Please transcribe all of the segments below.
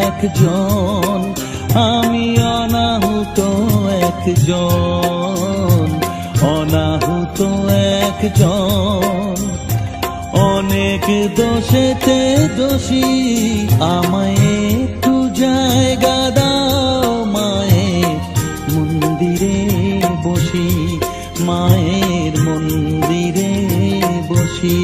একজন, আমি অনাহুত একজন, অনাহুত একজন। অনেক দোষেতে দোষী, আমায় একটু জায়গা দাও মায়ের মন্দিরে বসি, মায়ের মন্দিরে বসি।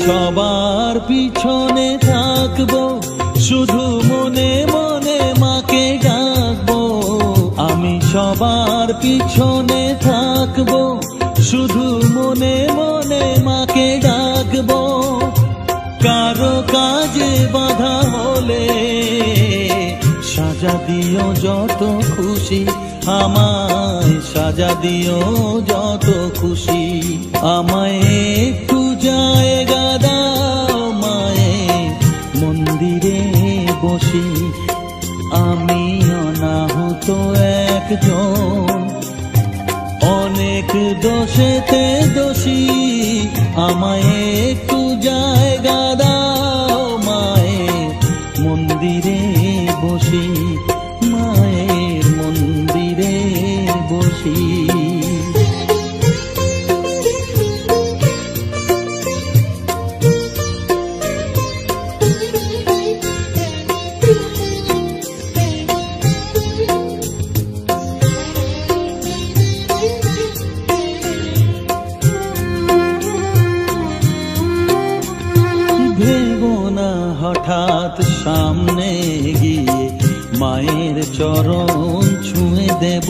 সবার পিছনে থাকবো, শুধু মনে মনে মাকে ডাকবো। আমি সবার পিছনে থাকবো, শুধু মনে মনে মাকে ডাকবো। কারো কাজে বাধা হলে সাজা দিও যত খুশি, আমায় সাজা দিও যত খুশি। আমায় একটু জায়গা দাও মায়ের মন্দিরে বসি, আমি অনাহুত একজন, অনেক দোষেতে দোষী। আমায় একটু জায়গা দাও মায়ের মন্দিরে বসি, মায়ের মন্দিরে বসি। হঠাৎ সামনে গিয়ে মায়ের চরণ ছুঁয়ে দেব,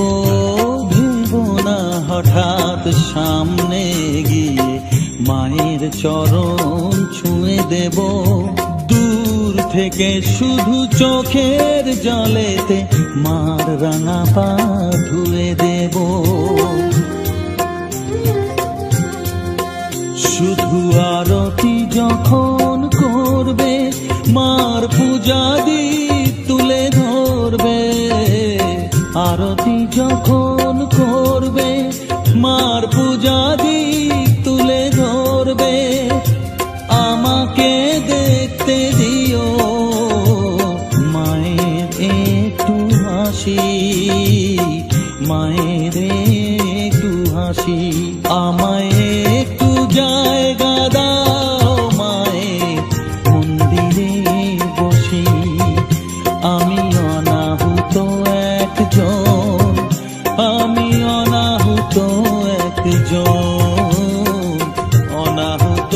ভেবো না হঠাৎ সামনে গিয়ে মায়ের চরণ ছুঁয়ে দেব। দূর থেকে শুধু চোখের জলেতে মার রাঙা পা ধুয়ে দেব। শুধু আরতি যখন করবে, মার পূজা দীপ তুলে ধরবে। আরতি যখন করবে, মার পূজা দীপ তুলে ধরবে। আমাকে দেখতে দিও মায়ের একটু হাসি, মায়ের একটু হাসি। আমায় একটু জায়গা দাও মায়ের মন্দিরে বসি, আমি অনাহুত একজন, আমি অনাহুত একজন, অনাহুত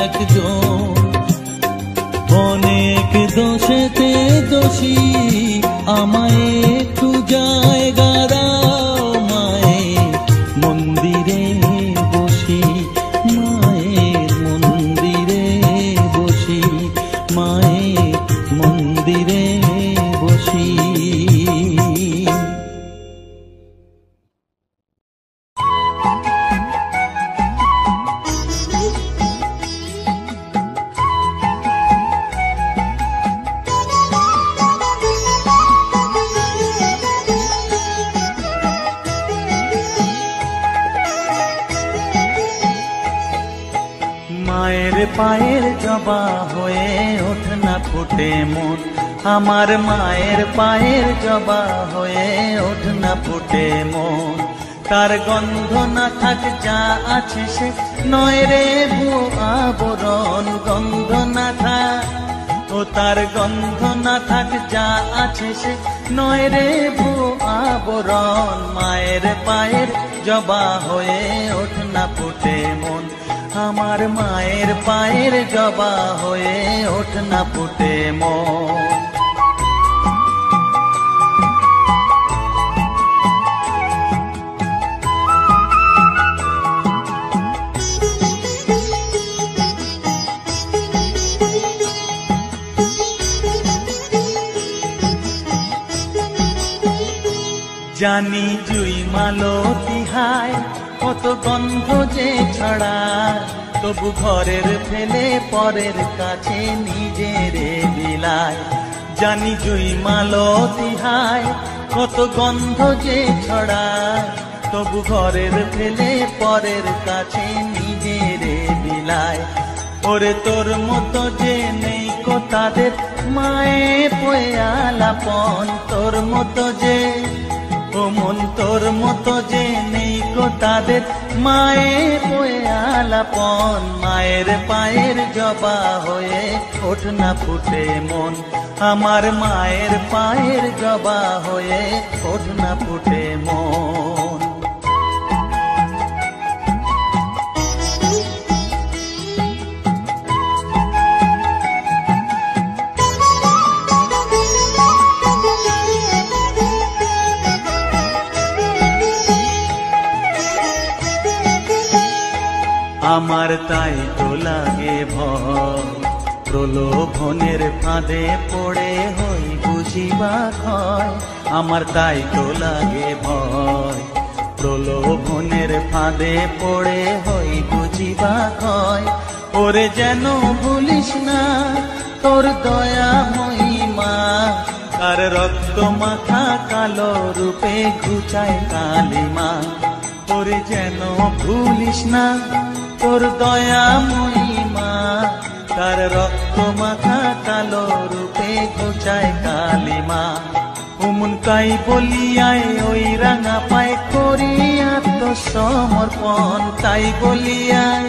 একজন। অনেক দোষেতে দোষী, আমায় একটু জায়গা দাও মায়ের মন্দিরে বসি, মায়ের মন্দিরে বসি, মায়ের মন্দিরে বসি। মায়ের পায়ের জবা হয়ে ওঠ না ফুটে মন, আমার মায়ের পায়ের জবা হয়ে ওঠ না ফুটে মন। তার গন্ধ না থাক যা আছে সে নয় রে ভুয়ো আবরণ, গন্ধ না থাক ও তার গন্ধ না থাক যা আছে সে নয় রে ভুয়ো আবরণ। মায়ের পায়ের জবা হয়ে ওঠ না ফুটে মন, আমার মায়ের পায়ের জবা হয়ে ওঠ না ফুটে মন। জানি জুই মালতী হায় কত গন্ধ যে ছড়ায়, তবু ঘরের ফেলে পরের কাছে নিজেরে বিলায়। জানি জুই মালতী হায় কত গন্ধ যে ছড়ায়, তবু ঘরের ফেলে পরের কাছে নিজেরে বিলায়। ওরে তোর মতো যে নেই কো তাদের মায়ে পয়ালাপন, তোর মতো যে ও মন তোর মতো যে নেই কো তাদের মায়ে পয়ালাপন। মায়ের পায়ের জবা হয়ে ওঠ না ফুটে মন, আমার মায়ের পায়ের জবা হয়ে ওঠ না ফুটে মন। আমার তাই তো লাগে ভয়, প্রলোভনের ফাঁদে পড়ে হই বুঝিবা ক্ষয়। আমার তাই তো লাগে ভয়, প্রলোভনের ফাঁদে পড়ে হই বুঝিবা ক্ষয়। ওরে যেন ভুলিস না তোর দয়া মহিমা, কার রক্ত মাখা কালো রূপে ঘুচায় কালিমা। ওরে যেন ভুলিস না তোর দয়া মহিমা, তার রক্ত মাখা কালো রূপে ঘুচায় কালিমা। উমন তাই বলিয়ায় ওই রাঙা পায় করি আত্মসমর্পণ, তাই বলিয়ায়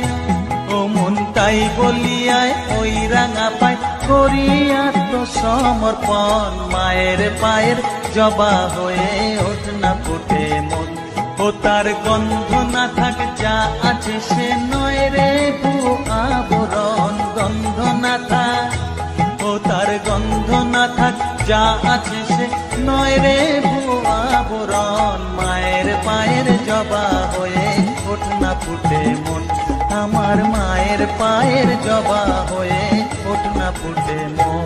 ওমন তাই বলিয়ায় ওই রাঙা পায় করি আত্মসমর্পণ। মায়ের পায়ের জবা হয়ে ওঠ না ফুটে মন, ও তার গন্ধ না থাক যা আছে সে নয় রে ভুয়ো আবরণ। গন্ধ না থাক ও তার গন্ধ না থাক যা আছে সে নয় রে ভুয়ো আবরণ। মায়ের পায়ের জবা হয়ে ওঠ না ফুটে মন, আমার মায়ের পায়ের জবা হয়ে ওঠ না ফুটে মন।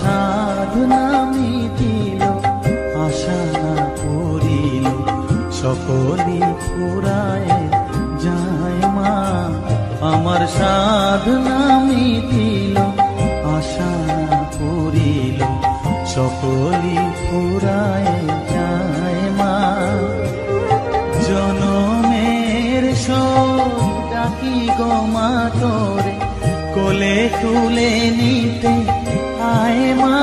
সাধনা মিটিল আশা না করিল সকলি ফুরায় যায় মা। আমার সাধনা মিটিল আশা না করিল সকলি ফুরায় যায় মা। জনমের শোক ডাকি গো মা তোরে কোলে তুলে নিতে আয় মা।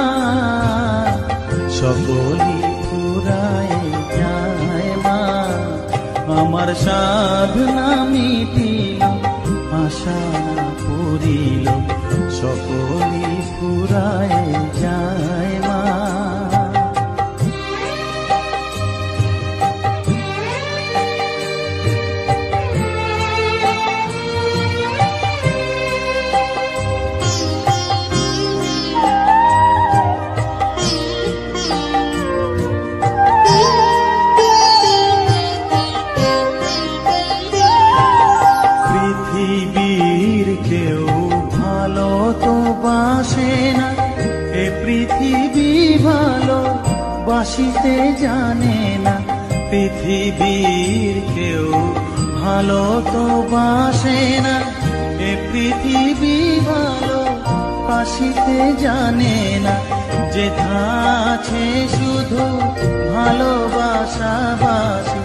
সকলি ফুরায় যায় মা, আমার সাধনা মিটিল আশা করিল সকলি ফুরায় যায় মা। বাসিতে জানে না পৃথিবীর কেউ ভালো তো বাসে না, এ পৃথিবী ভালো বাসিতে জানে না। যেথা আছে শুধু ভালোবাসা বাসি,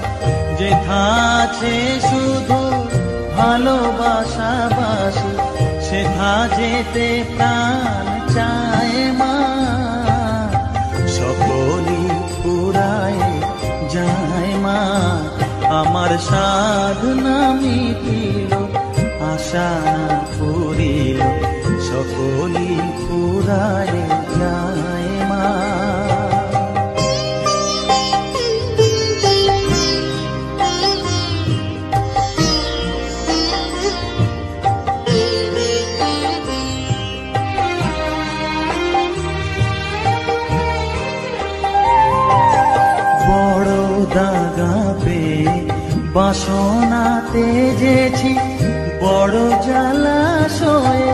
যেথা আছে শুধু ভালোবাসা বাসি, সেথা যেতে প্রাণ চায় মা। সকলি ফুরায় যায় মা, আমার সাধনা মিটিল আশা করিল সকলি ফুরায় ফুরায় যায় মা। বড় দাগা পেয়ে বাসনা তেজেছি, বড় জলাশয়ে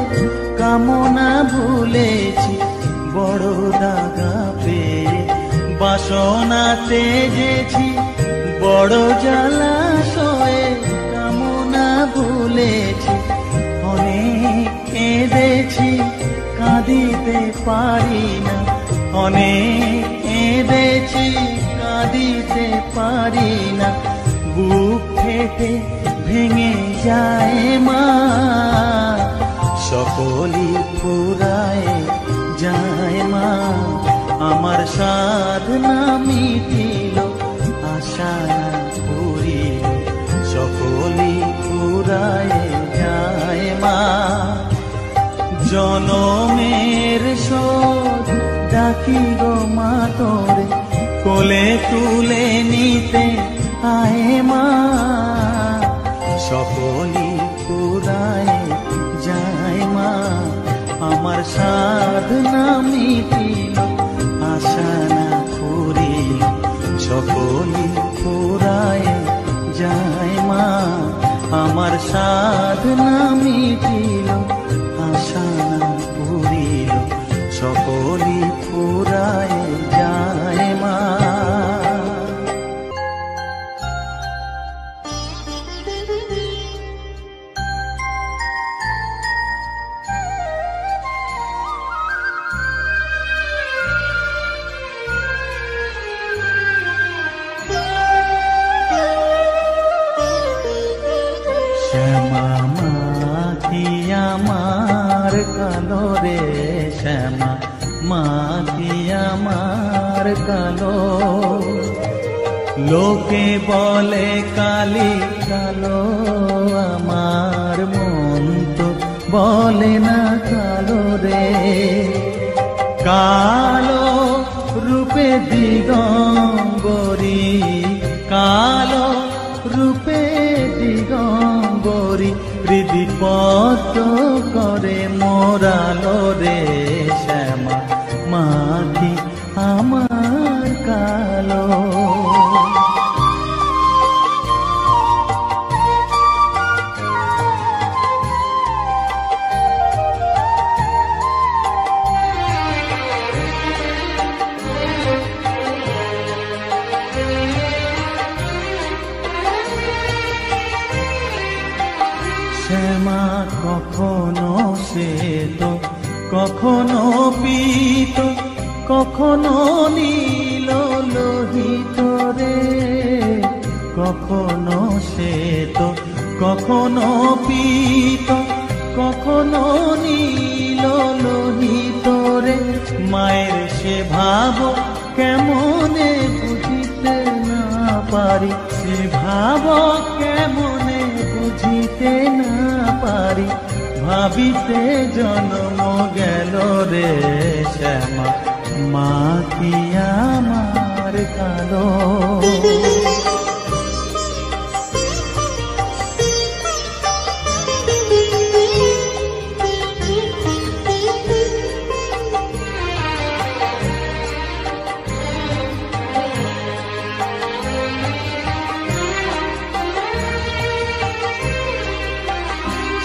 কামনা ভুলেছি। বড় দাগা পেয়ে বাসনা তেজেছি, বড় জলাশয়ে কামনা ভুলেছি। অনেক কেঁদেছি কাঁদিতে পারি না, অনেক কেঁদেছি কাঁদিতে পারি না। বুক ফেটে ভেঙে যায় মা, সকলই ফুরায় যায় মা। আমার সাধনা মিটিল, আশা পুরিল, সকলই ফুরায় যায় মা। জনমের শোধ ডাকি গো মা তোরে, কোলে তুলে নিতে আয় মা। সকলই ফুরায় যায় মা, আমার সাধনা মিটিল, আশা না পুরিল, সকলই ফুরায় যায় মা। আমার সাধনা মিটিল, আশা না পুরিল, সকলই ফুরায় যায় মা। শ্যামা মা কি আমার কালো রে, শ্যামা মা কি আমার কালো। লোকে বলে কালি কালো, আমার মন তো বলে না কালো রে। কালো রূপে দিগম্বরী, কালো রূপে দিগম্বরী, হৃদিপদ্ম করে মোরালো রে। শ্যামা মা কি আমার কালো। শ্যামা কখনো শ্বেত, কখনো পীত, কখনো নীল লোহিত রে। কখনো শ্বেত, কখনো পীত, কখনো নীল লোহিত রে। মায়ের সে ভাব কেমনে বুঝিতে না পারি, সে ভাব কেমনে বুঝিতে না পারি। ভাবিতে জন্ম গেল রে, শ্যামা মা কি আমার কালো।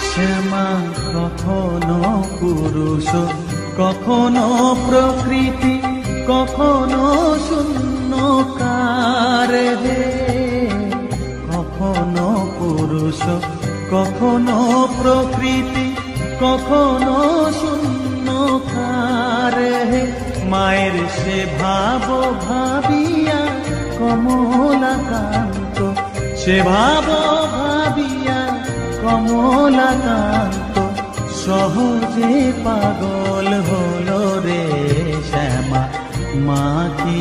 শ্যামা কখনো পুরুষ, কখনো প্রকৃতি, কখনো শূন্যকার হে। কখনো পুরুষ, কখনো প্রকৃতি, কখনো শূন্যকার হে। মায়ের সে ভাব ভাবিয়া কমলাকান্ত, সে ভাব ভাবিয়া কমলাকান্ত, সহজে পাগল হলো রে। শ্যামা মা কি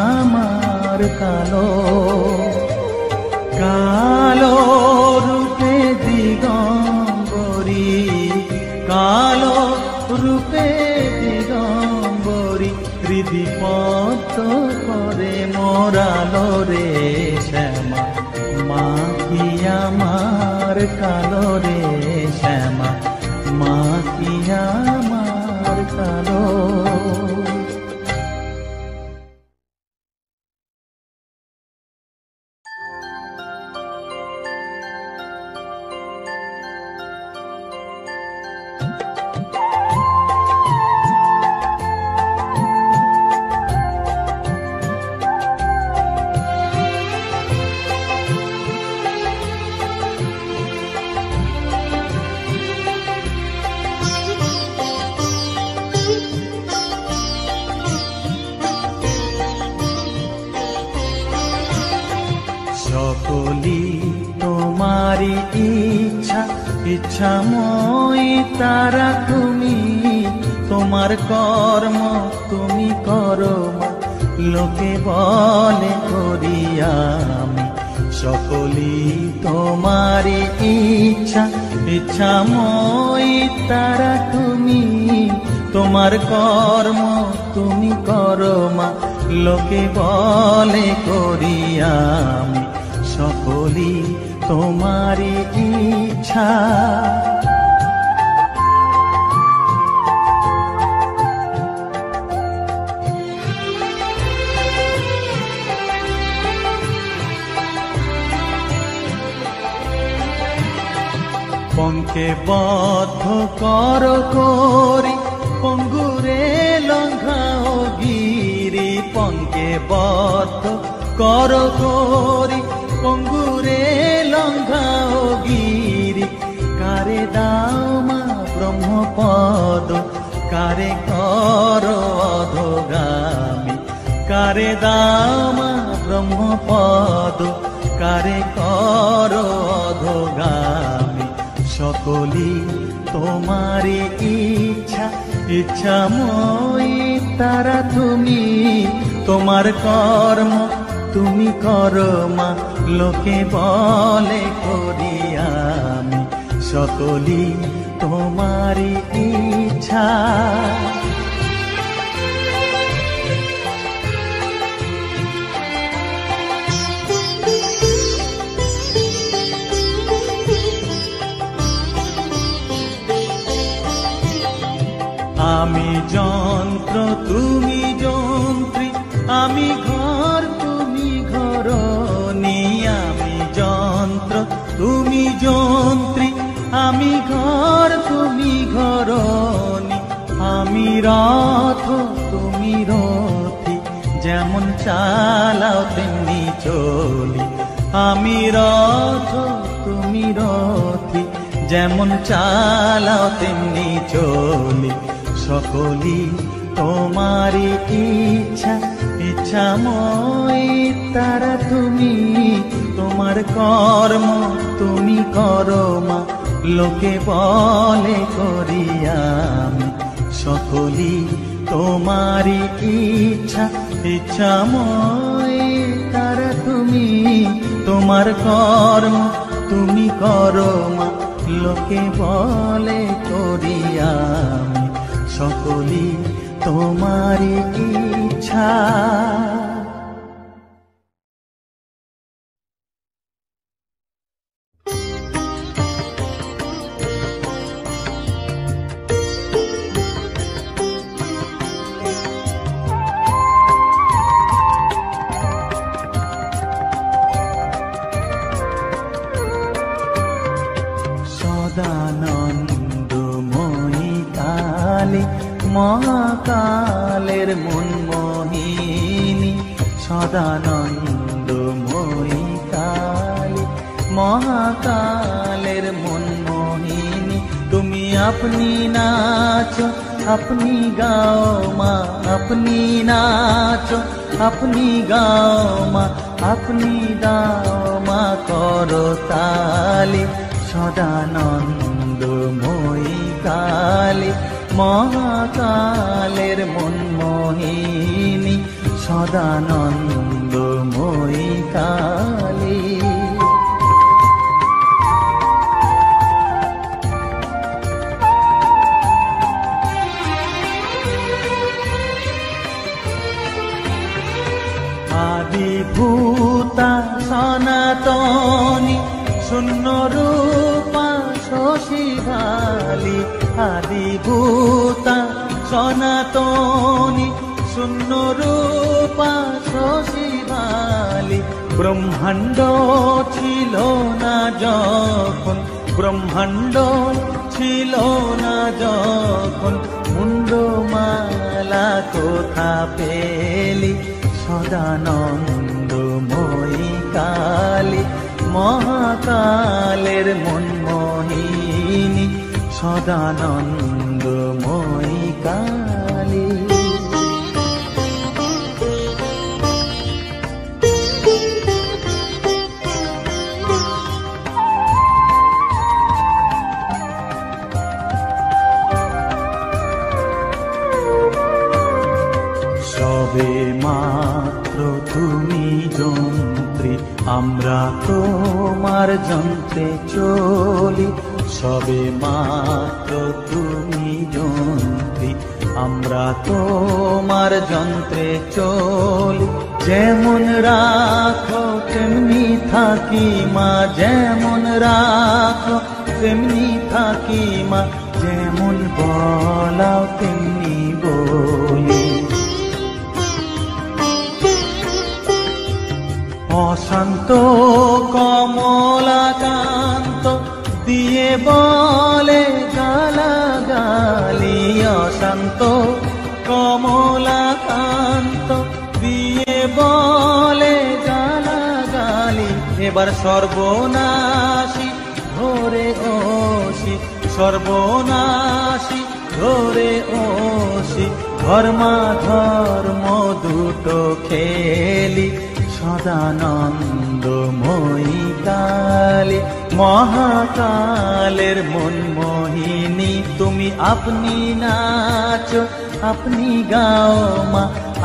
আমার কালো। কালো রূপে দিগম্বরী, কালো রূপে দিগম্বরী, পদ্ম করে মোরালো রে শ্যামা, মা কি আমার কালো রে শ্যামা, মা কি আমার কালো। সকলি তোমারি ইচ্ছা, ইচ্ছাময়ী তারা তুমি, তোমার কর্ম তুমি করো মা, লোকে বলে করি আমি। সকলি তোমারি ইচ্ছা, ইচ্ছাময়ী তারা তুমি, তোমার কর্ম তুমি করো মা, লোকে বলে করি আমি। সকলি তোমারি ইচ্ছা। পঙ্কে বদ্ধ কর করি, পঙ্গুরে লঙ্ঘাও গিরি। পঙ্কে বদ্ধ কর করি, পঙ্গুরে লঙ্ঘাও গিরি। কারে দাও মা ব্রহ্মপদ, কারে কর অধোগামী। কারে দাও মা ব্রহ্মপদ, কারে কর অধোগামী। সকলি তোমারি ইচ্ছা, ইচ্ছাময়ী তারা তুমি, তোমার কর্ম তুমি করো মা, লোকে বলে করি আমি। সকলি তোমারি ইচ্ছা। আমি যন্ত্র তুমি যন্ত্রী, আমি ঘর তুমি ঘরণী। আমি যন্ত্র তুমি যন্ত্রী, আমি ঘর তুমি ঘরণী। আমি রথ তুমি রথী, যেমন চালাও তেমনি চলি। আমি রথ তুমি রথী, যেমন চালাও তেমনি চলি। সকলি তোমারি ইচ্ছা, ইচ্ছাময়ী তারা তুমি, তোমার কর্ম তুমি করো মা, লোকে বলে করি আমি। সকলি তোমারি ইচ্ছা, ইচ্ছাময়ী তারা তুমি, তোমার কর্ম তুমি করো মা, লোকে বলে করি আমি। সকলি তোমারি ইচ্ছা। সদানন্দময়ী কালী, মহাকালের মনমোহিনী। সদানন্দময়ী কালী, মহাকালের মনমোহিনী। তুমি আপনি নাচো, আপনি গাও মা, আপনি নাচো, আপনি গাও মা, আপনি দাও মা করো তালি। সদানন্দময়ী কালী, মহাকালের মনমোহিনী। সদানন্দময়ী কালী। ভূতা সনাতনী শূন্য রূপা শশী ভালি আদি ভূতা সনাতনী শূন্য রূপা শশী ভালি ব্রহ্মাণ্ড ছিল না যখন ব্রহ্মাণ্ড ছিল না যখন মুন্ডমালা কোথা পেলি সদানন্দময়ী কালী মহাকালের মনমোহিনী সদানন্দময়ী কালী সবে মাত্র তুমি যন্ত্রী আমরা তোমার যন্ত্রে চলি সবে মাত্র তুমি যন্ত্রী আমরা তোমার যন্ত্রে চলি যেমন রাখো তেমনি থাকি মা যেমন রাখো তেমনি থাকি মা যেমন বলাও তেমনি বলি অশান্ত কমলাকান্ত দিয়ে বলে গালাগালি অশান্ত কমলাকান্ত দিয়ে বলে গালাগালি এবার সর্বনাশী ধরে ওসি সর্বনাশী ধরে ওসি ধর্মা ধর্ম দুটো খেলি সদানন্দময়ী কালী মহাকালের মনমোহিনী তুমি আপনি নাচো আপনি গাও মা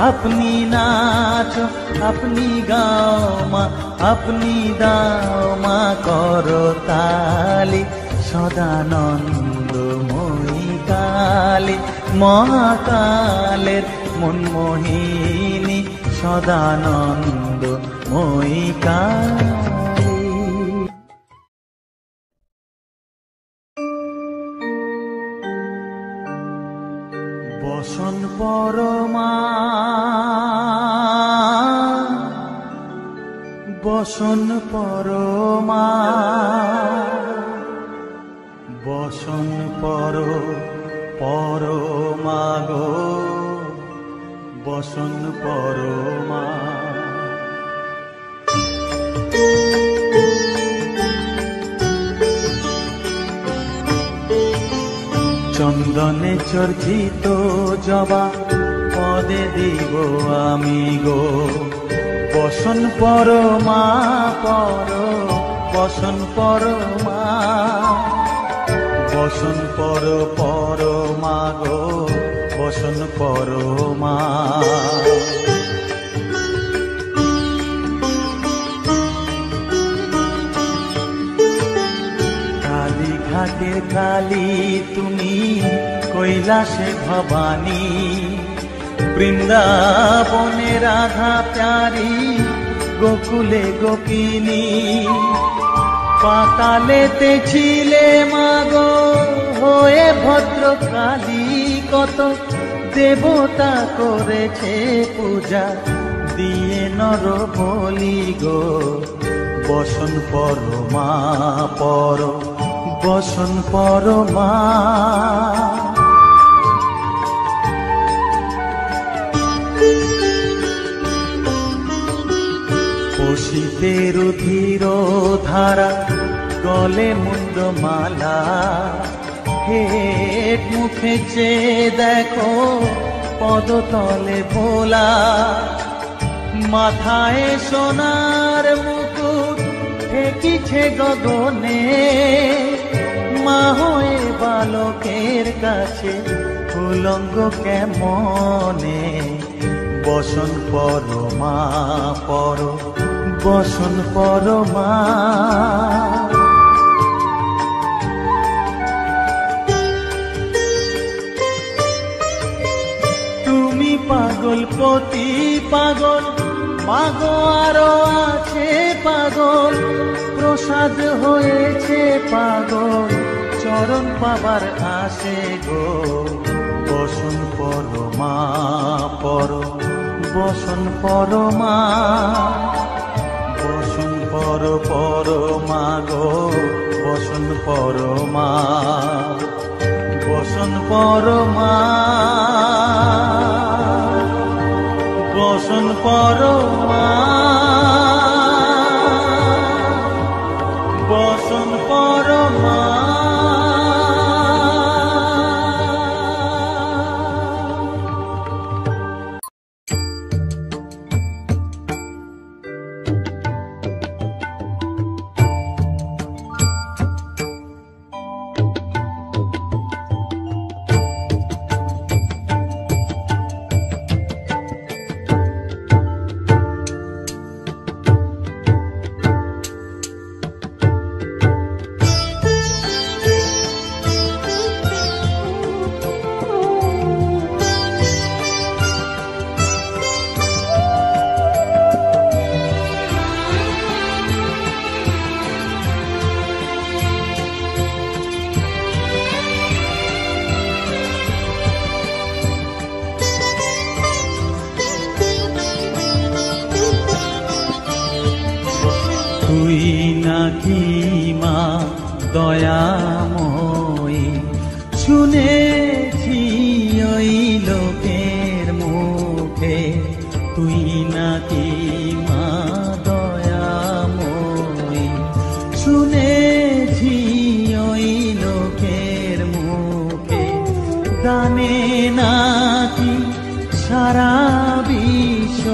আপনি নাচো আপনি গাও মা আপনি দাও মা করো তালি সদানন্দময়ী কালী মহাকালের মনমোহিনী সদানন্দময়ী কালী বসন পরমা বসন পরমা বসন পরমা গো বসন পরমা চন্দনে চর্চিত জবা পদে দিব আমি গো বসন পরমা বসন পরমা বসন পরমা গো বসন পরমা কালী ঘাটের কালী তুমি কৈলাসে ভবানী বৃন্দাবনে রাধা প্যারি গোকুলে গোপিনী পাতালেতে ছিলে মাগো হয়ে ভদ্রকালী কত দেবতা করেছে পূজা দিয়ে নর বলি গো বসন পরমা বসন পরমা পশিতে রুধির ধারা গলে মুন্ডমালা হেট মুখে চেয়ে দেখো পদতলে ভোলা মাথায় সোনার মুকুট ঠেকিছে গগনে মা হয়ে বালকের কাছে উলঙ্গ কেমনে বসন পরমা বসন পরমা তুমি পাগল পতি পাগল মাগো আরো আছে পাগল, প্রসাদ হয়েছে পাগল, চরণ পাবার আসে গো। বসন পরমা পর, বসন পরমা, বসন পর পরমা গো, বসন পরমা, বসন পরমা, বসন পরমা, বসন পরমা। তুই নাকি মা দয়াময়ী, শুনেছি ওই লোকের মুখে, তুই নাকি মা দয়াময়ী, শুনেছি ওই লোকের মুখে, দানে নাকি সারা বিশ্ব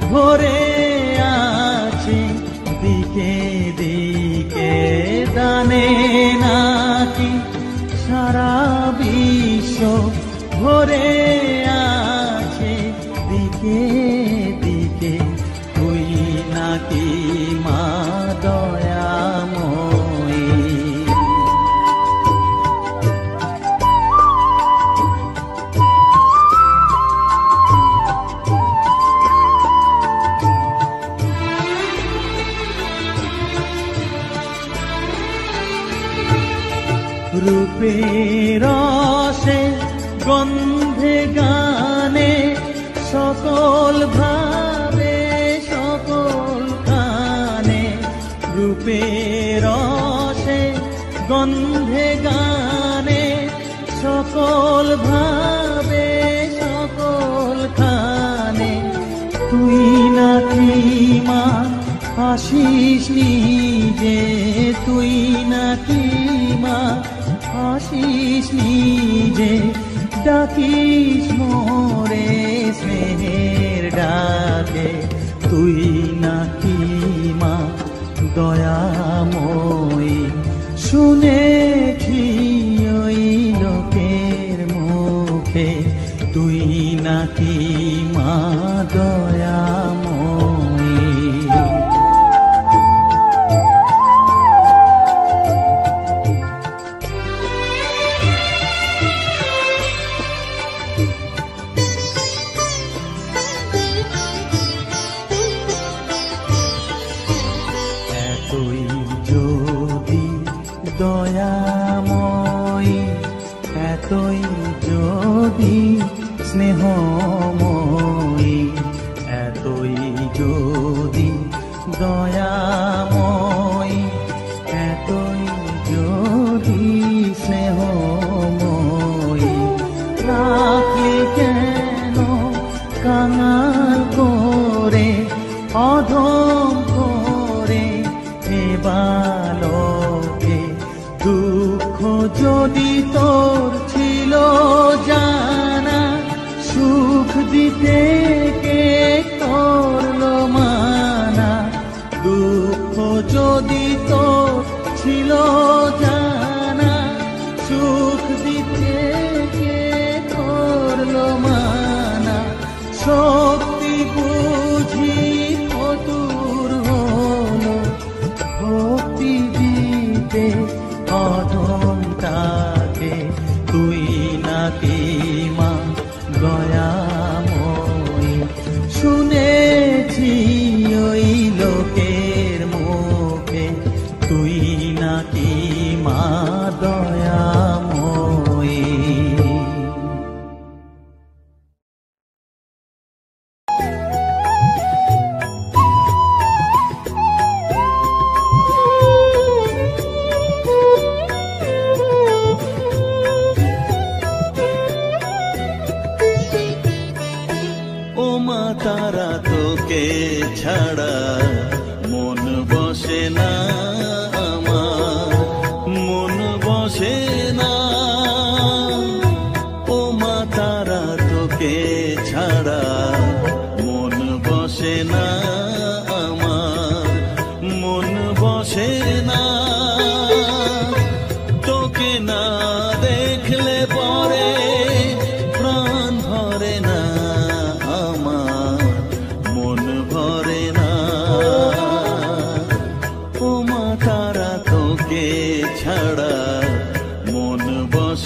ভরে আছে দিকে দিকে, দানে নাকি সারা বিশ্ব ভরে আছে দিকে দিকে, তুই নাকি মা দয়াময়ী। রূপের রসে গন্ধে গানে সকল ভাবে সকল খানে, রূপের রসে গন্ধে গানে সকল ভাবে সকল খানে, তুই নাকি মা আসিস নিজে, তুই নাকি মা আসিস নিজে, ডাকিস মোরে স্নেহের ডাকে, তুই নাকি মা দয়াময়ী, শুনেছি ওই লোকের মুখে, তুই নাকি মা দয়াময়ী। এতই যদি দয়াময়ী, এতই যদি স্নেহময়ী, এতই যদি দয়াময়ী, এতই যদি স্নেহময়ী, রাখলি কেন কাঙাল করে অধম করে এ বালকে, দুঃখ যদি তোর ছিল জানা, সুখ দিতে কে করলো মানা, দুঃখ যদি তোর ছিল জানা, সুখ দিতে কে করলো মানা, শক্তি বুঝি ফতুর হলো ভক্তি দিতে অধমটাকে, তুই নাকি মা দয়াময়ী, শুনেছি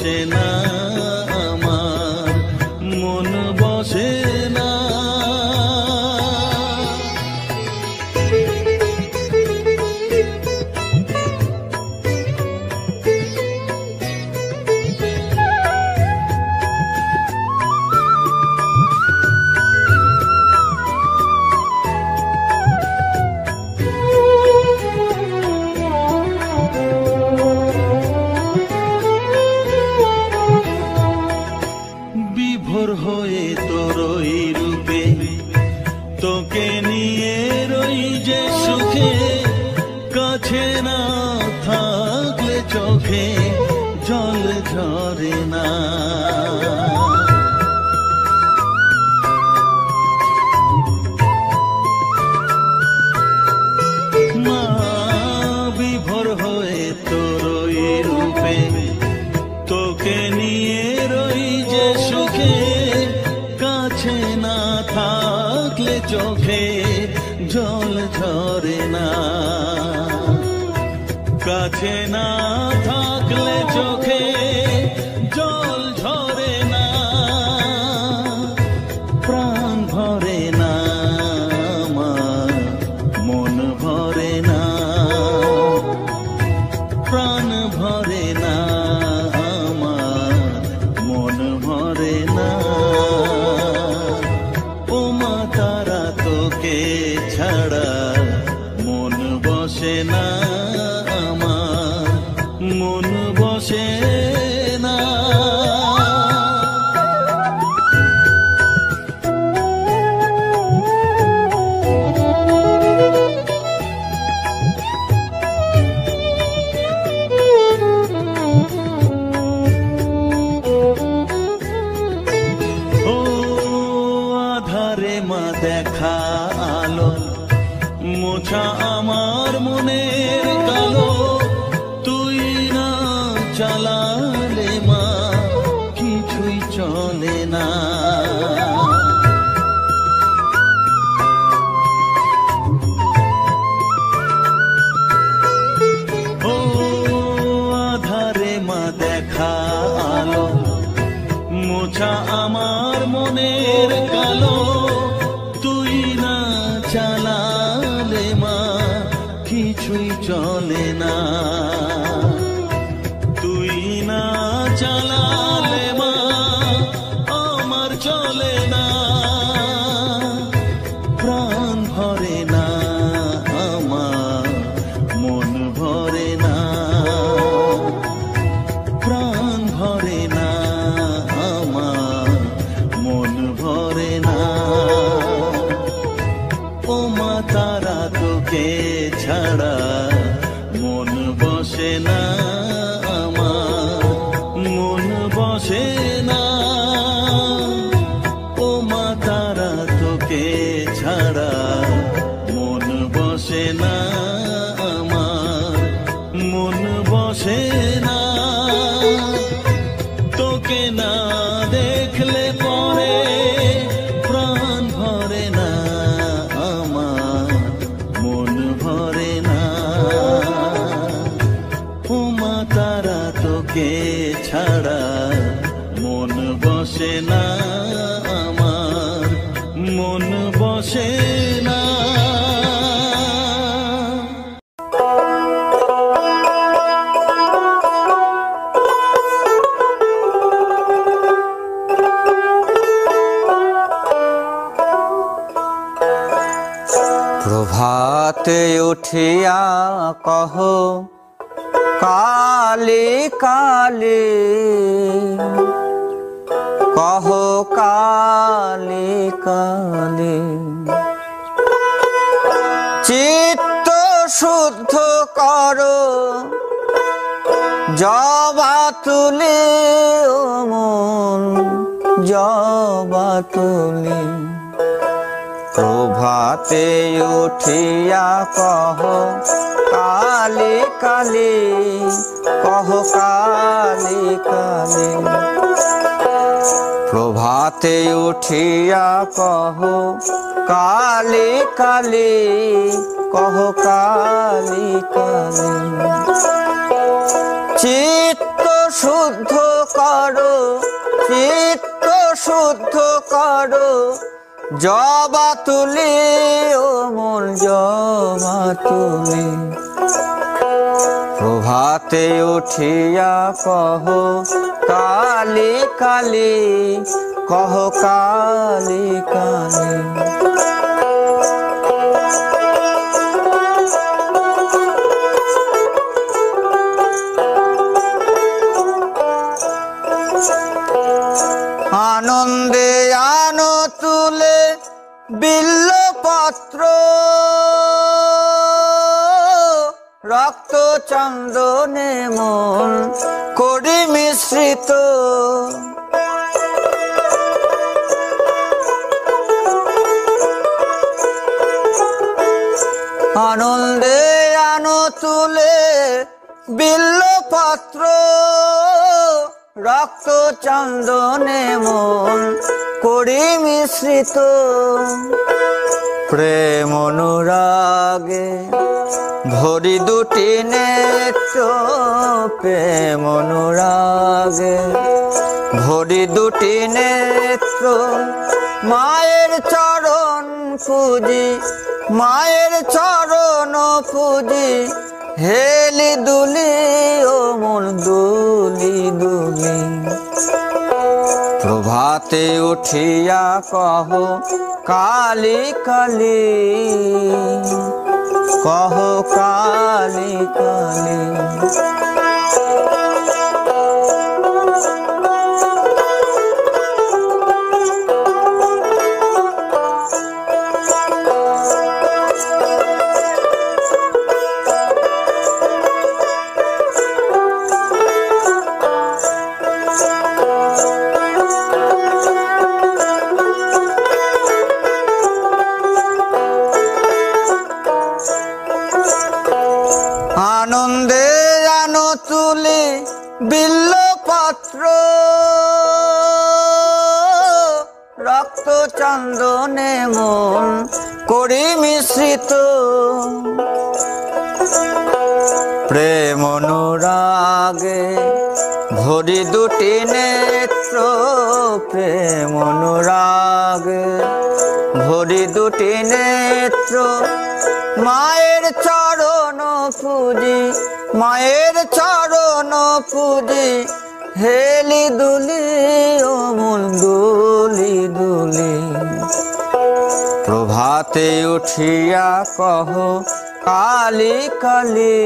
বসে না আমার, মন বসে না। বিভোর হয়ে তোরই রূপে তোকে নিয়ে রই যে সুখে, কাছে না থাকলে চোখে জল ঝরে না। মা বিভোর হয়ে তোরই রূপে তোকে নিয়ে রই যে সুখে, কাছে না থাকলে চোখে জল ঝরে না। কাছে না থাকলে চোখে জল ঝরে না, প্রাণ ভরে না আমার, মন ভরে না, প্রাণ ভরে না আমার, মন ভরে না। ও মা তারা তোকে ছাড়া মন বসে না আমার, মন বসে না। ও আধারে মা দেখা আলো, মোছা আমার মনের কালো, তুই না চালালে মা কিছুই চলে না। ও আধারে মা দেখা আলো, মোছা আমার মনের কালো, তুই না চালালে মা কিছুই চলে না। তুই না চালালে মা আমার চলে না, প্রাণ ভরে না আমার, মন ভরে না, প্রাণ ভরে না আমার, মন ভরে না। ও মা তারা তোকে ছাড়া মন বসে না আমার, মন বসে না। ও মা তারা তোকে ছাড়া মন বসে না আমার, মন বসে না। তোকে না দেখলে পরে প্রাণ ভরে না আমার, মন ভরে না। ও মা তারা তোকে ছাড়া মন বসে না আমার, মন বসে না। প্রভাতে উঠিয়া কহ কালী কালী, কহ কালী কালী। চিত্ত শুদ্ধ করো জবা তুলি, ও মন জবা তুলি। প্রভাতে উঠিয়া কহ কালী কালী, কহ কালী কালী। প্রভাতে উঠিয়া কহ কালী কালী, কহ কালী কালী। চিত্ত শুদ্ধ করো, চিত্ত শুদ্ধ করো, জবা তুলি ও মন জবা তুলি। প্রভাতে উঠিয়া কহ কালী কালী, কহ কালী কালী। আনন্দে আনো তুলে বিল্লপত্র, রক্ত চন্দনে মন করি মিশ্রিত। আনন্দে আনো তুলে বিল্লপত্র, রক্ত চন্দনে মন করি মিশ্রিত। প্রেম অনুরাগে ভরি দুটি নেত্র, প্রেম অনুরাগে ভরি দুটি নেত্র। মায়ের চরণ পুজি, মায়ের চরণ পুজি, হেলি দুলি ও মন দুলি দুলি। প্রভাতে উঠিয়া কহ কালী কালী, কহ কালী কালী। আনন্দে আনো তুলি বিল্লপত্র, রক্ত চন্দনে মন করি মিশ্রিত। প্রেম অনুরাগে ভরি দুটি নেত্র, প্রেম অনুরাগে ভরি দুটি নেত্র। মায়ের চরণ পুজি, মায়ের চরণ পুজি, হেলি দুলি ও মন দুলি দুলি। প্রভাতে উঠিয়া কহ কালী কালী,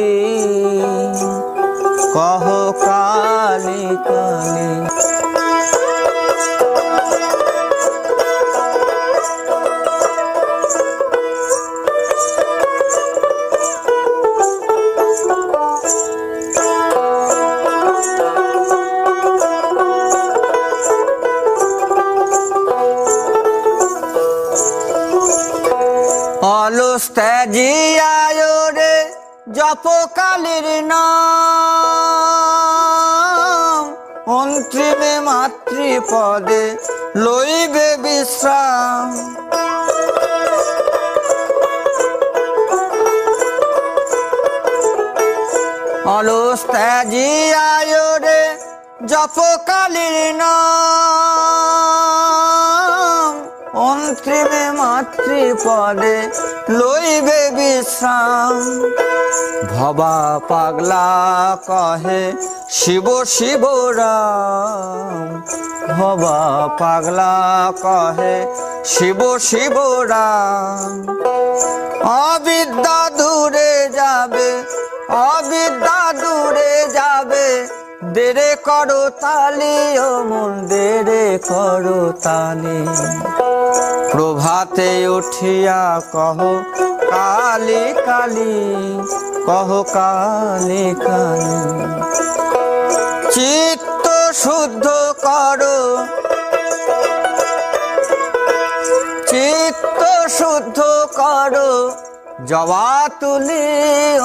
কহ কালী কালী। অলস ত্যাজিয়ায় রে জপ কালীর নাম, অন্তিমে মাতৃপদে লইবে বিশ্রাম। অলস ত্যাজিয়ায় রে জপ কালীর নাম, অন্তিমে মাতৃপদে লইবে বিশ্রাম। ভবা পাগলা কহে শিব শিব রাম, ভবা পাগলা কহে শিব শিব রাম। অবিদ্যা দূরে যাবে, অবিদ্যা দূরে যাবে, দেরে করো তালি ও মন দেরে করো তালি। প্রভাতে উঠিয়া কহ কালী কালী, কহ কালী কালী। চিত্ত শুদ্ধ করো, চিত্ত শুদ্ধ করো, জবা তুলি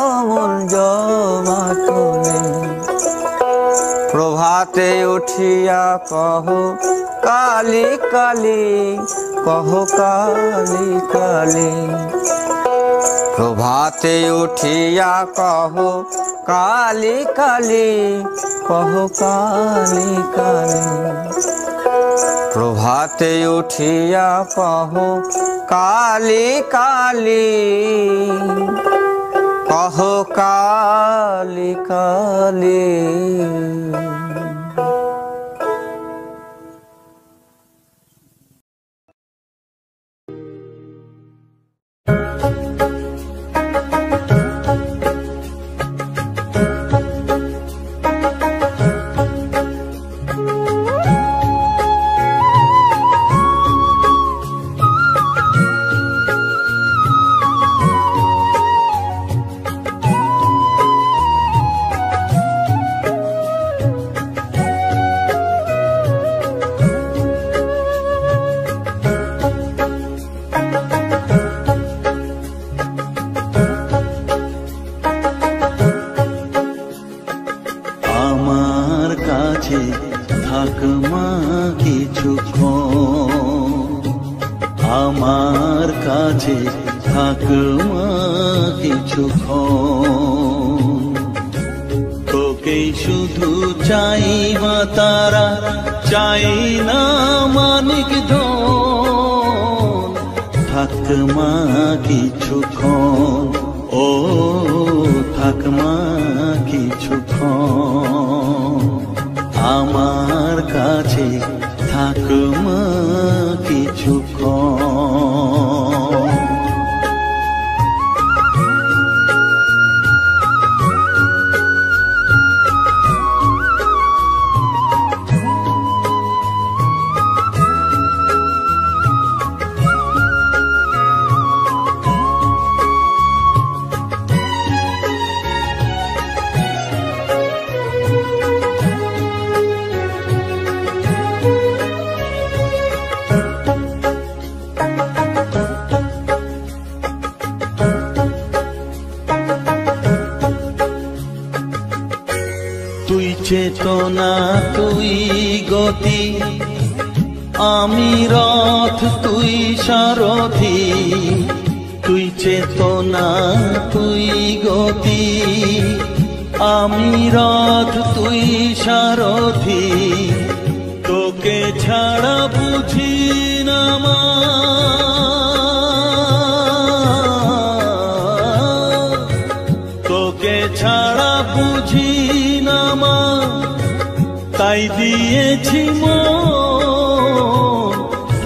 ও মন জবা তুলি। প্রভাতে উঠিয়া কহ কালী কালী, কহ কালী কালী। প্রভাতে উঠিয়া কহ কালী কালী, কহ কালি কালি। প্রভাতে উঠিয়া কহ কালি কালি, কহ কালি কালি। আমার কাছে থাক মা কিছুক্ষণ, তোকেই শুধু চাই মা তারা, চাই না মানিক ধন। থাক মা কিছুক্ষণ, ও থাক মা কিছুক্ষণ, আমার কাছে থাক মা কিছুক্ষণ। তুই চেতনা তুই গতি, আমি রথ তুই সারথি। তুই চেতনা তুই গতি, আমি রথ তুই সারথি। তোকে ছাড়া বুঝি না মা, তোকে ছাড়া বুঝি না মা, তাই দিয়েছি মন।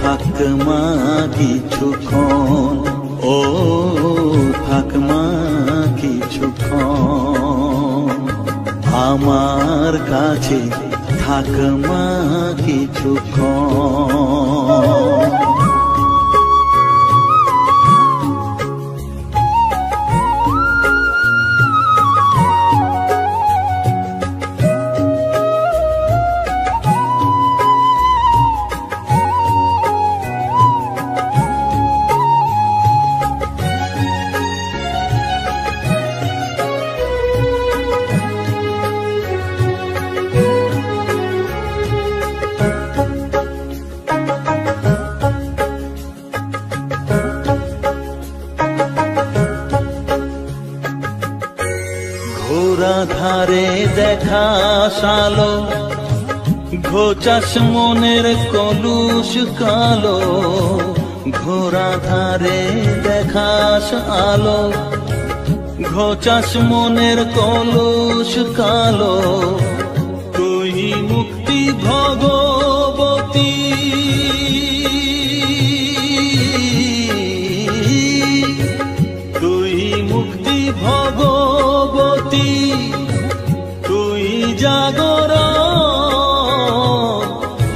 থাক মা কিছুক্ষণ, ও থাক মা কিছুক্ষণ, আমার কাছে থাক মা কিছুক্ষণ। ঘোরা ধারে দেখা সালো, ঘোচাস মনের কলুষ কালো। ঘোরা ধারে দেখাস আলো, ঘোচাস মনের কলুষ কালো। তুই মুক্তি ভগবতী, তুই মুক্তি ভগবতী, তুই জাগরণ।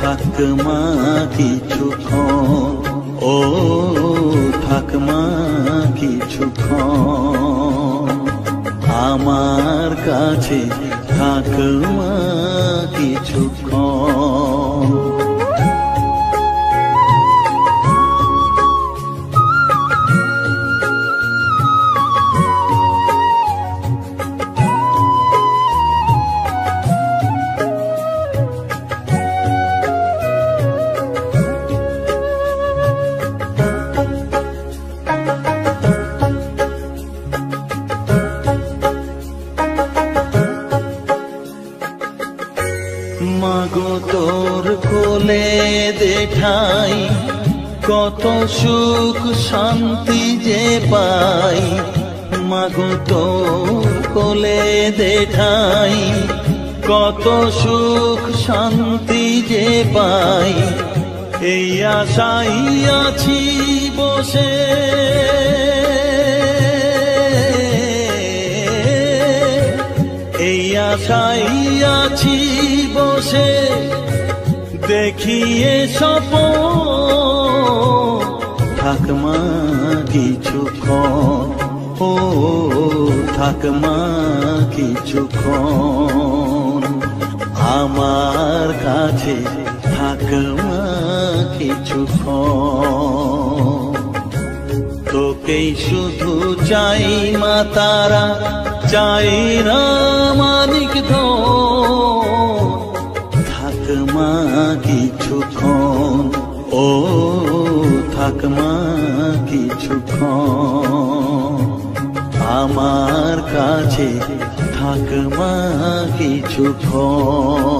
থাক মা কিছুক্ষণ, ও থাক মা কিছুক্ষণ, আমার কাছে থাক মা কিছুক্ষণ। মাগো তোর কোলে দেখাই কত সুখ শান্তি যে পাই, মাগো তোর কোলে দেখাই কত সুখ শান্তি যে পাই। এই আশাই আছি বসে, এই আশাই আছি বসে, দেখিয়ে স্বপন থাকমা কিছুক্ষণ, ও থাকমা কিছুক্ষণ আমার কাছে, থাকমা কিছুক্ষণ। তোকেই শুধু চাই মা তারা, চাই না মানিক ধন, থাকমা কিছুক্ষণ, ও থাকমা কিছুক্ষণ আমার কাছে, থাকমা কিছুক্ষণ।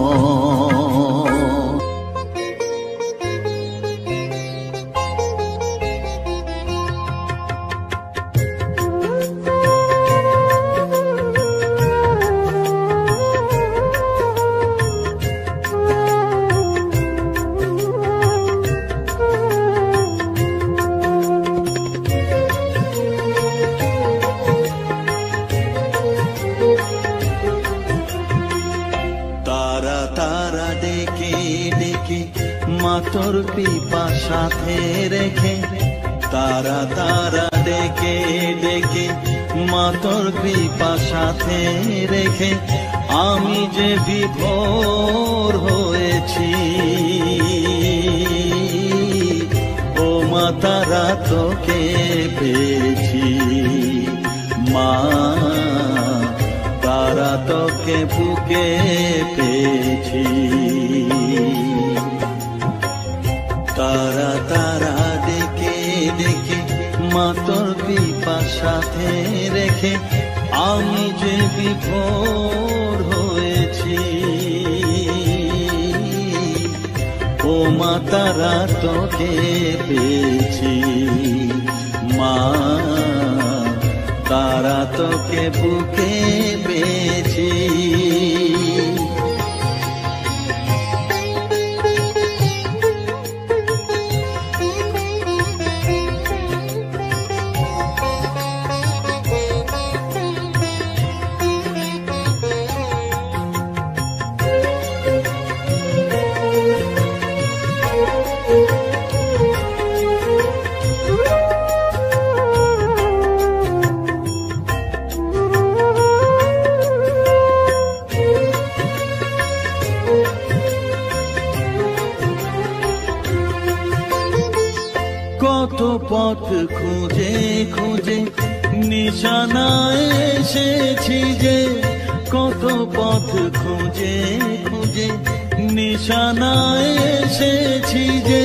তোর পিপা সাথে রেখে, তারা তারা ডেকে ডেকে মা তোর পিপা সাথে রেখে, আমি যে বিভোর হয়েছি। ও মা তারা তোকে পেয়েছি, মা তারা তোকে বুকে পেয়েছি। তারা তারা ডেকে ডেকে মা তোর পিপা সাথে রেখে, আমি যে বিভোর হয়েছি। ও মা তারা তোকে পেয়েছি, মা তারা তোকে বুকে পেয়েছি। কত পথ খুঁজে খুঁজে নিশানায় এসেছি যে, কত পথ খুঁজে খুঁজে নিশানায় এসেছি যে,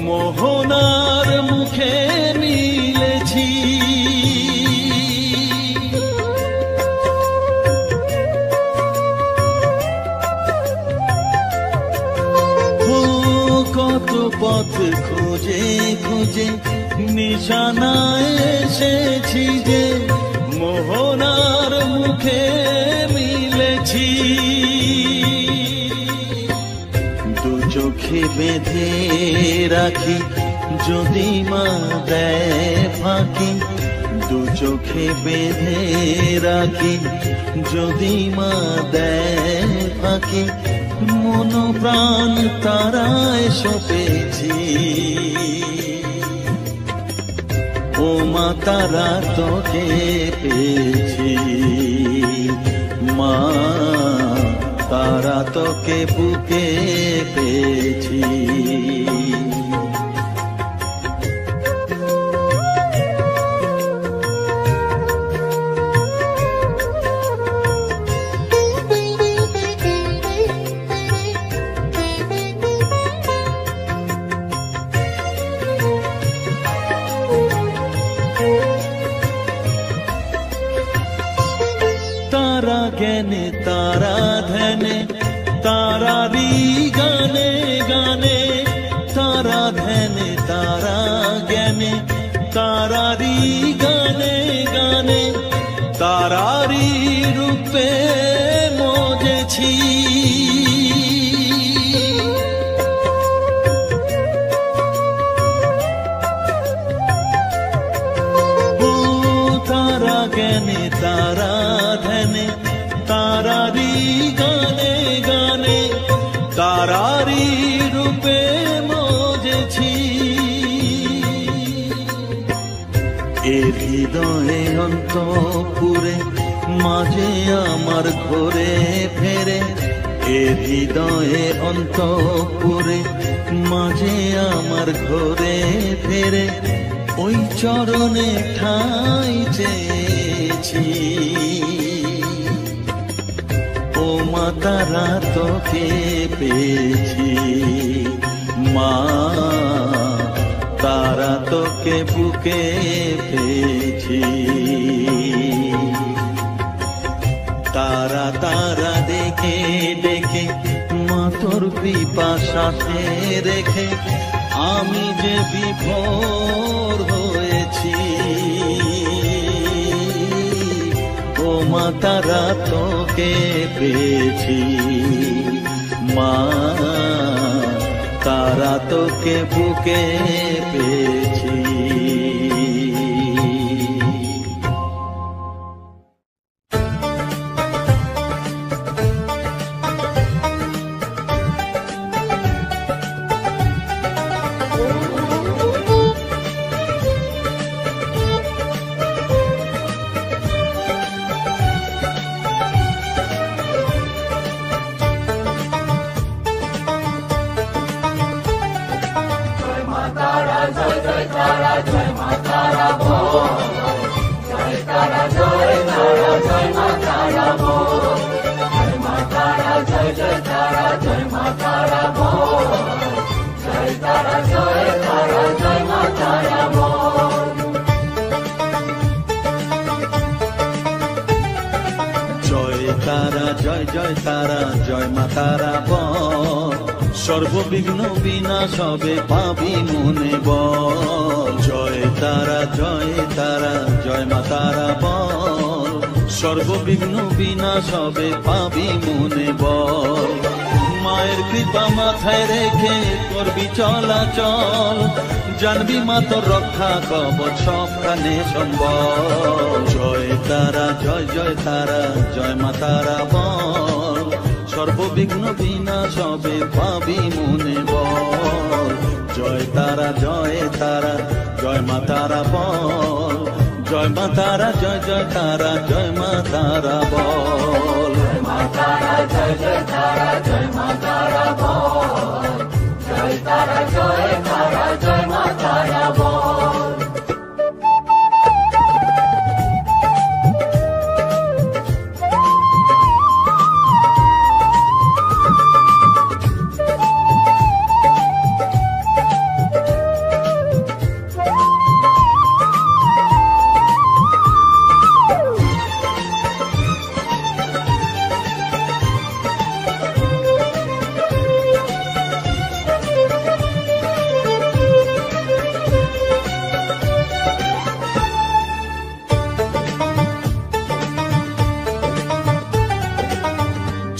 মোহনার মুখে মিলেছি। কত পথ খুঁজে খুঁজে নিশানায় এসেছি যে, মোহনার মুখে মিলেছি। দু চোখে বেঁধে রাখি যদি মা দেয় ফাঁকি, দু চোখে বেঁধে রাখি যদি মা দেয় ফাঁকি, মন প্রাণ তারায় সপেছি। ও মা তারা তোকে পেয়েছি, মা তারা তোকে বুকে পেয়েছি। তারা জ্ঞানে তারা ধ্যানে তারা তারারি গানে গানে তারা ধ্যানে তারা জ্ঞানে তারারি গানে গানে তারারি রূপে মজেছি তারা জ্ঞানে তারা ধ্যানে তারারি গানে গানে তারারি রূপে মজেছি এ হৃদয়ে অন্তপুরে মাঝে আমার ঘরে ফেরে এ হৃদয়ে অন্তপুরে মাঝে আমার ঘরে ফেরে ওই চরণে ঠাঁই চেয়েছি ও মা তারা তোকে পেয়েছি মা তারা তোকে বুকে পেয়েছি তারা তারা দেখে দেখে মা তোর কৃপা সাথে রেখে আমি যে বিভোর হয়েছি ও মা তারা তোকে পেয়েছি মা তারা তোকে বুকে পেয়েছি সর্ববিঘ্ন বিনাশ হবে পাবি মনে বল জয় তারা জয় মা তারা বল সর্ববিঘ্ন বিনাশ হবে পাবি মনে বল মায়ের কৃপা মাথায় রেখে করবি চলাচল জানবি মা তোর রক্ষা কবচ সবখানে সম্বল জয় তারা জয় মা তারা বল সর্ববিঘ্ন বিনাশ হবে পাবি মনে বল জয় তারা জয় মা তারা বল জয় মা তারা জয় তারা জয় মা তারা বল জয় মা তারা জয় মা তারা বল জয় তারা জয় মা তারা বল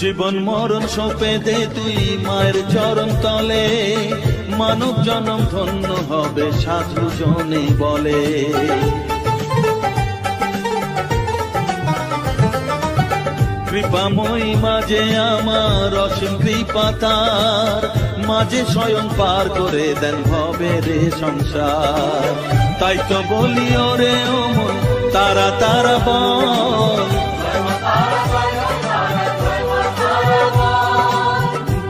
জীবন মরণ সঁপে দে তুই মায়ের চরণ তলে মানব জনম ধন্য হবে সাধু জনে বলে কৃপাময়ী মাঝে আমার অসীম কৃপা তার মাঝে স্বয়ং পার করে দেন ভবে রে সংসার তাই তো বলি ওরে ও মন তারা তারা বল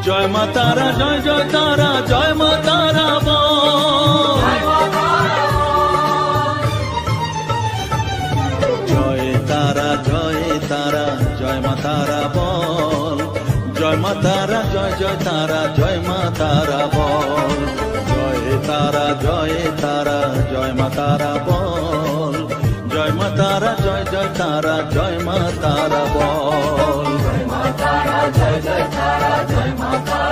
জয় মা তারা জয় তারা জয় মা তারা বল জয় তারা জয় মা তারা বল জয় মা তারা জয় তারা জয় মা তারা বল জয় তারা জয় মা তারা বল জয় মা তারা জয় তারা জয় মা তারা বল জয় মা তারা জয় তারা জয় মা তারা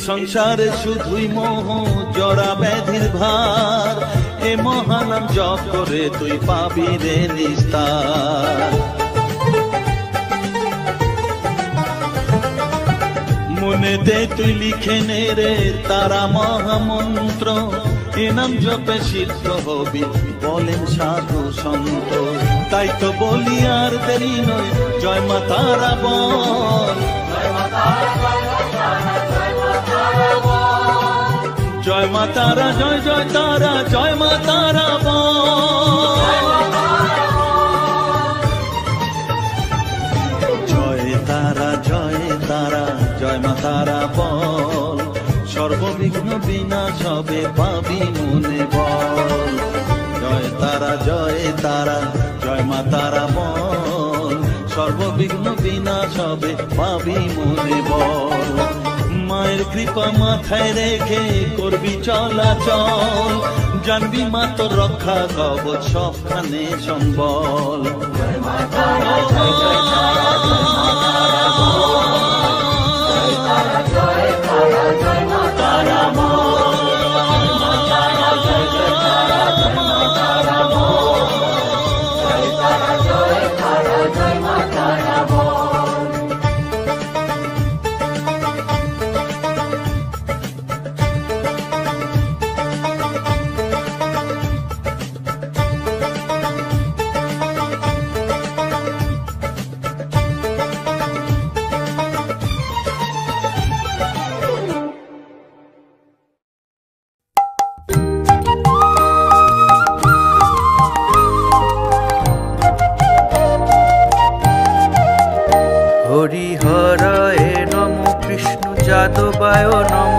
সংসারে শুধুই মোহ জরা ব্যাধির ভার, এ মহানাম জপ করে তুই পাবি রে নিস্তার। মনেতে তুই লিখে নে রে তারা মহামন্ত্র, এ নাম জপে সিদ্ধ হবি বলেন সাধু সন্ত। তাই তো বলি আর দেরি নয়, জয় মা তারা বল, জয় মা তারা, জয় জয় তারা, জয় মা তারা বল। জয় তারা, জয় তারা, জয় মা তারা বল, সর্ববিঘ্ন বিনাশ হবে পাবি মনে বল। জয় তারা, জয় তারা, জয় মা তারা বল, সর্ববিঘ্ন বিনাশ হবে পাবি মনে বল। মায়ের কৃপা মাথায় রেখে করবি চলাচল, জানবি মা তোর রক্ষা কবচ সবখানে সম্বল। জয় মা তারা, জয় জয় তারা, জয় মা তারা বল, জয় তারা, জয় তারা, জয় মা তারা বল, জয় মা তারা, জয় জয় তারা, জয় মা তারা বল, জয় তারা, জয় তারা, জয় মা তারা বল। হরিহরায় নম, কৃষ্ণ যাদবায় নম,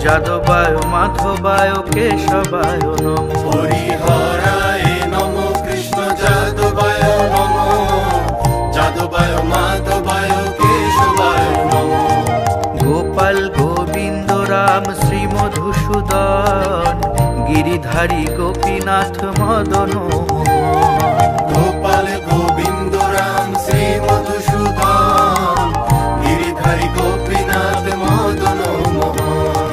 যাদবায় মাধবায় কেশবায় নম। হরিহরায় নম, কৃষ্ণ যাদবায় নম, যাদবায় মাধবায় কেশবায় নম। গোপাল গোবিন্দ রাম শ্রী মধুসূদন, গিরিধারী গোপীনাথ মদন মোহন। গোপাল গোবিন্দ রাম শ্রী মধুসূদন, গিরিধারী গোপীনাথ মদন মোহন।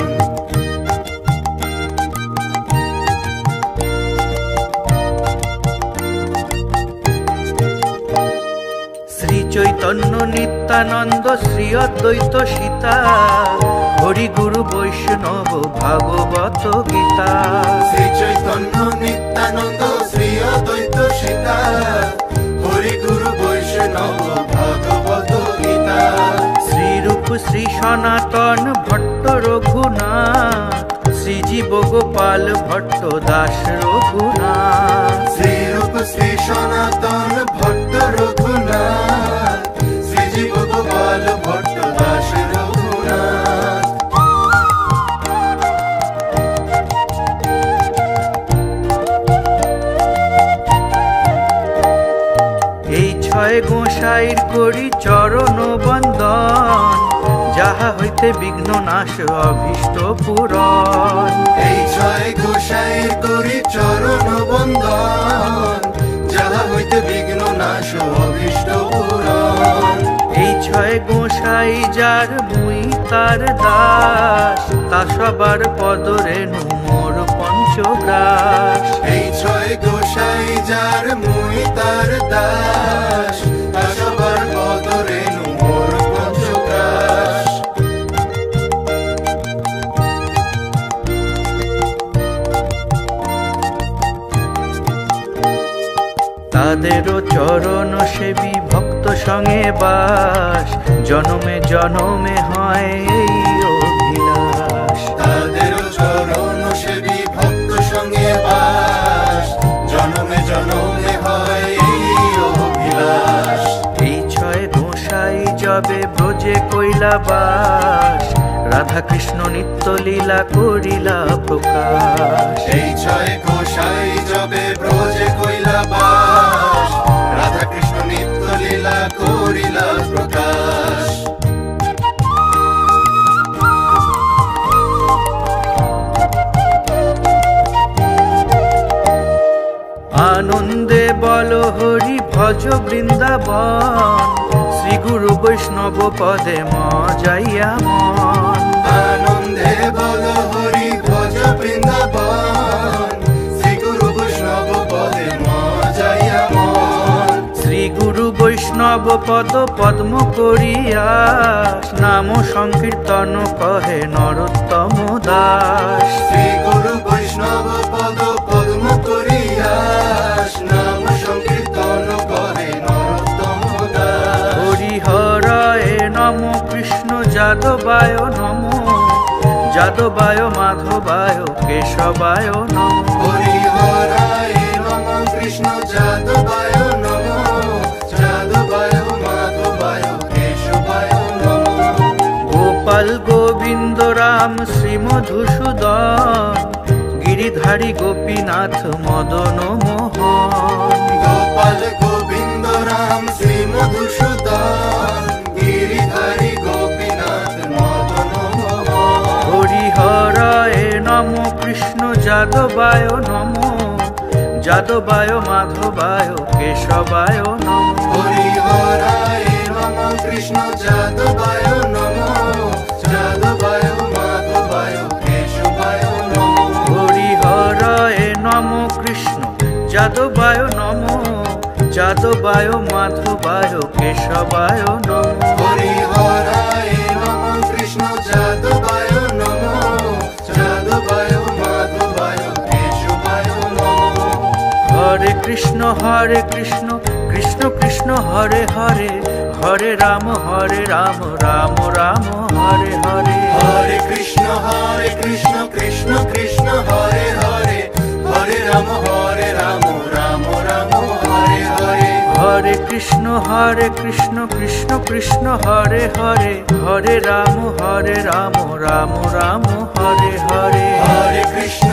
শ্রী চৈতন্য নিত্যানন্দ শ্রী অদ্বৈত সীতা, হরি গুরু বৈষ্ণব ভাগবত গীতা। শ্রী চৈতন্য নিত্যানন্দ শ্রী অদ্বৈত সীতা, হরি গুরু বৈষ্ণব ভাগবত গীতা। শ্রীরূপ শ্রী সনাতন ভট্ট রঘুনাথ, শ্রীজীব গোপাল ভট্ট দাস রঘুনাথ। শ্রীরূপ শ্রী সনাতন ভট্ট রঘুনাথ, শ্রীজীব গোপাল ভট্ট দাস রঘুনাথ। এই ছয় গোসাইর করি চরণ বন্দন, যাহা হইতে বিঘ্ন নাশ অভীষ্ট পূরণ। এই ছয় গোসাইয়ের করি চরণ বন্দন, যাহা হইতে বিঘ্ন নাশ অভীষ্ট পূরণ। এই ছয় গোসাই যার মুই তার দাস, তা সবার পদরেণু মোর পঞ্চগ্রাস। এই ছয় গোসাই যার মুই তার দাস, তা সবার পদরেণু মোর পঞ্চগ্রাস। তাদেরও চরণ সেবী ভক্ত সঙ্গে বাস, জনমে জনমে হয় এই অভিলাষ। তাদেরও চরণ সেবী ভক্ত সঙ্গে বাস, জনমে জনমে হয় এই অভিলাষ। এই ছয় গোসাই যবে ব্রজে কইলা বাস, রাধা কৃষ্ণ নিত্য লীলা করিলা প্রকাশ। এই ছয় গোসাই যবে ব্রজে কইলা বাস, রাধা কৃষ্ণ নিত্য লীলা করিলা প্রকাশ। আনন্দে বল হরি ভজ বৃন্দাবন, শ্রী গুরু বৈষ্ণব পদে মজাইয়া মন। বলো হরি ভজ বৃন্দাবন, শ্রী গুরু বৈষ্ণব পদে মজাইয়া মন। শ্রী গুরু বৈষ্ণব পদ পদ্ম করিয়া নাম সংকীর্তন কহে নরোত্তম দাস। শ্রী গুরু বৈষ্ণব পদ পদ্ম করিয়া নাম সংকীর্তন করে নরোত্তম দাস। হরিহরায় নম কৃষ্ণ যাদবায় নম, যাদবায় মাধবায় কেশবায় নম। হরিহরায় নম কৃষ্ণ যাদবায় নম, যাদবায় মাধবায় কেশবায় নম। গোপাল গোবিন্দ রাম শ্রী মধুসূদন, গিরিধারী গোপীনাথ মদন মোহন। গোপাল গোবিন্দ রাম শ্রী মধুসূদন, গিরিধারী গোপীনাথ মদন মোহন। হরিহরায় নম কৃষ্ণ যাদবায় নম, যাদবায় মাধবায় কেশবায় নম। হরিহরায় নম কৃষ্ণ যাদবায় নম, যাদবায় মাধবায় কেশবায় নম। হরিহরায় নম কৃষ্ণ যাদবায় নম, যাদবায় মাধবায় কেশবায় নম। হরিহরায় নম কৃষ্ণ যাদবায় নম, যাদবায় মাধবায় কেশবায় নম। হরে কৃষ্ণ কৃষ্ণ কৃষ্ণ হরে হরে, হরে রাম রাম রাম হরে হরে। হরে কৃষ্ণ কৃষ্ণ কৃষ্ণ হরে হরে, হরে রাম রাম রাম হরে হরে। হরে কৃষ্ণ কৃষ্ণ কৃষ্ণ হরে হরে, হরে রাম রাম রাম হরে হরে। হরে কৃষ্ণ